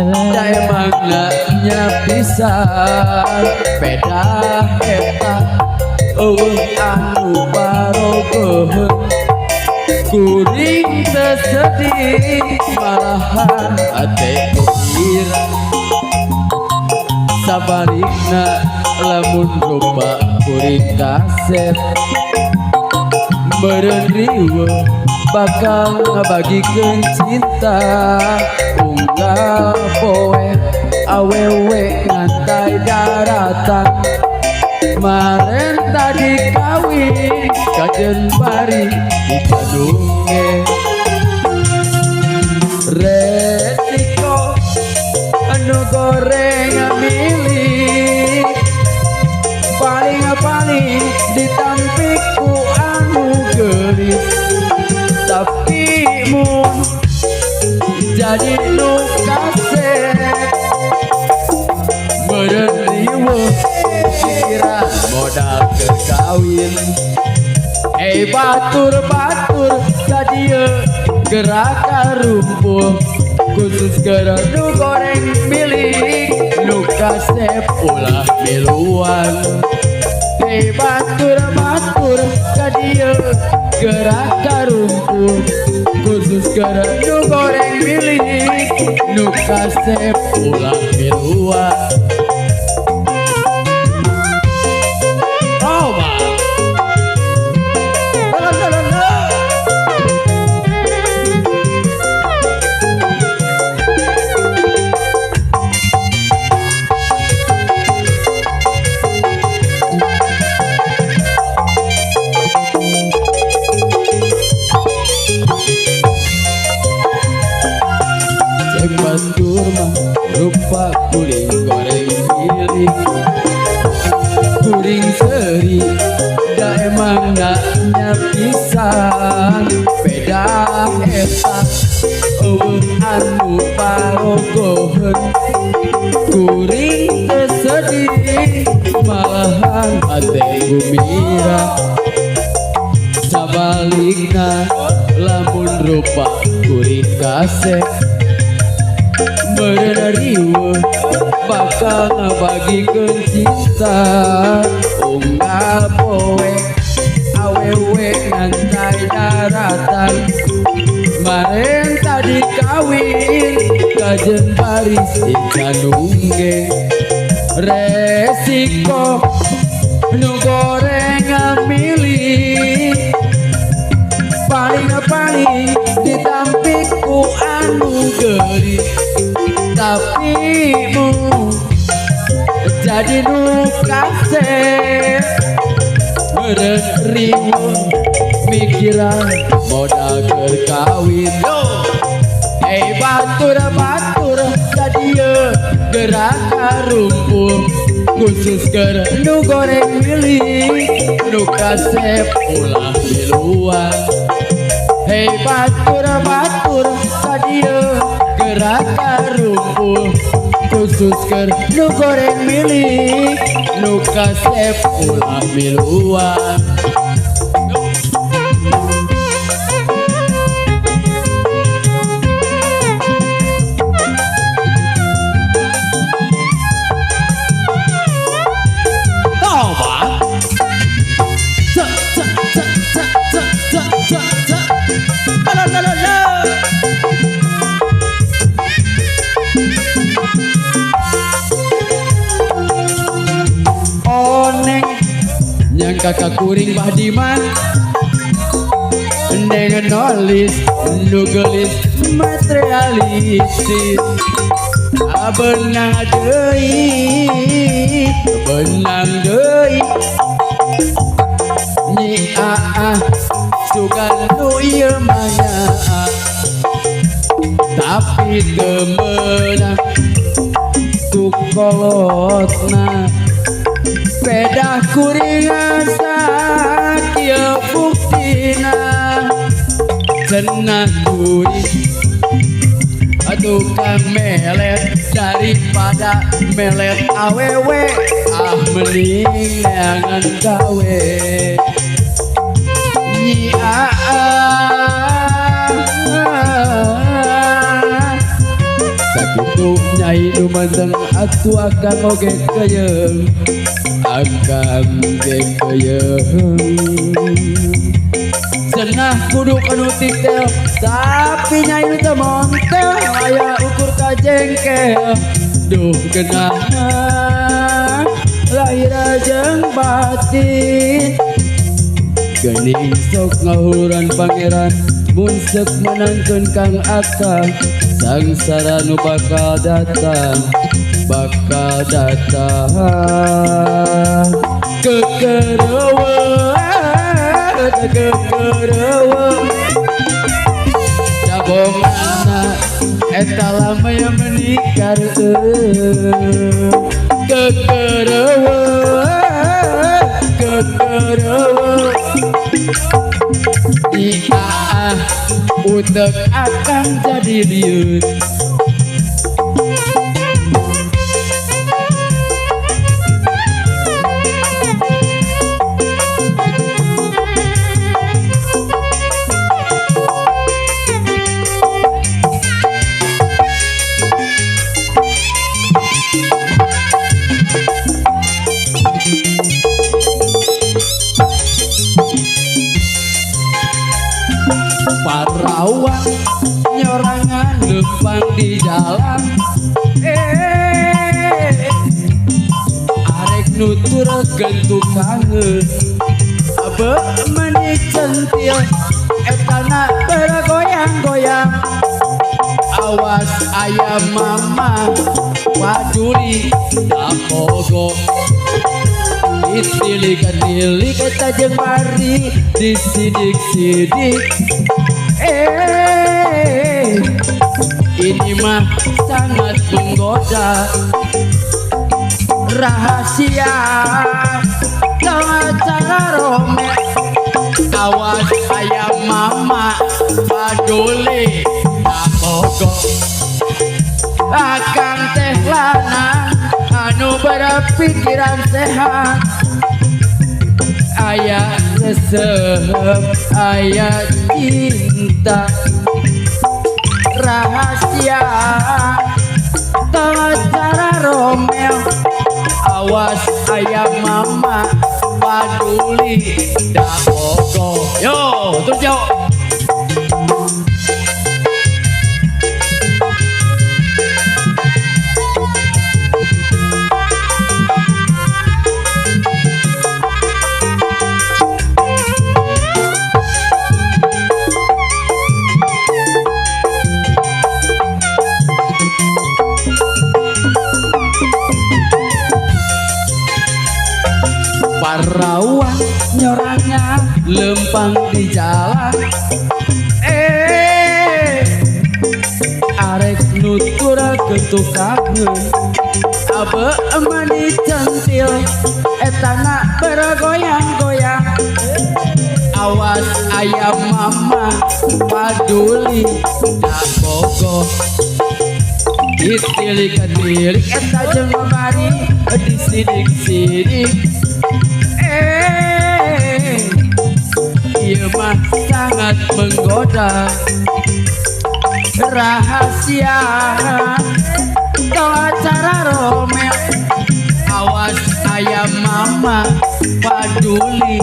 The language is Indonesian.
Da emang nanya pisan peda eta anu barogoheun kuring tersedih malahan ate kira sabarikna lamun rupa kuring kaset meureun riweuh bakal ngabagikeun cinta unggal poe awewe ngantai daratan maren tadi kawin kajen bari di Bandunge resiko anu goreng milih paling ditampiku anu gelis tapi mun jadi nu kaset meureun riweuh pikiran modal kekawin batur kadieu gerak rumpul khusus gara nu goreng milik nu kasep ulah miluan batur kadieu gerak rumpul khusus gara nu goreng milik nu kasep ulah miluan. Batur mah rupa kuring goreng pilih kuring seri da emang nanya pisan beda eta anu parogoheun kuring tersedih malahan ate gumira sabalikna lamun rupa kuring kasep meureun riweuh bakal ngabagikeun cinta unggal poe awewe ngantai daratan maren tadi kawin kajen baris di Bandunge resiko nu goreng milih paling ditampiku anu gelis tapi mu jadi nu kaset meureun riweuh mikiran modal kawin batur kadieu gerak rumpul khusus keur nu goreng milik nu kasep ulah miluan batur kadieu gerak rumpul khusus keur nu goreng milik nu kasep ulah miluan. Kakak kuring Bahdiman dengan nulis nu gelis materialistis benang deui nyi sugan nu ieu manya tapi teu meunang ku kolotna beda kuring asa kieu buktina cenah kuring tukang melet daripada melet awewe mending neangan gawe nyi sakit Nu nyai nu manteng atu akan oge keyeung akan ge keyeung cenah kudu anu tikel tapi nyai teu montel aya ukur kajengkel duh geunahna lahir jeung batin geuning sok ngahuran pangeran mun seuk menangkeun Kang Aka sangsara nu bakal datang kekereueuh jabonganna eta lama yang menikah kekereueuh Iya utek akan jadi liut Parawan nyorangan lempang di jalan arek nutur gentuk kangen abe meni centil etana bergoyang-goyang awas ayam mama waduli da pogo ditilik-tilik eta jeung bari disidik-sidik ini mah sangat menggoda rahasia cara Rome awas ayam mama paduli pogo akan teh lanang anu berpikiran sehat aya resep aya cinta rahasia cara Romeo awas ayam mama paduli da pogo yo terus yo Parawan nyorangnya lempang di jalan arek nutur gentuk kangen abe mani centil etana bergoyang-goyang awas ayam mama paduli da pogo ditilik-tilik eta jeung bari disidik-sidik ieu mah sangat menggoda rahasia cara Romeo awas ayam mama paduli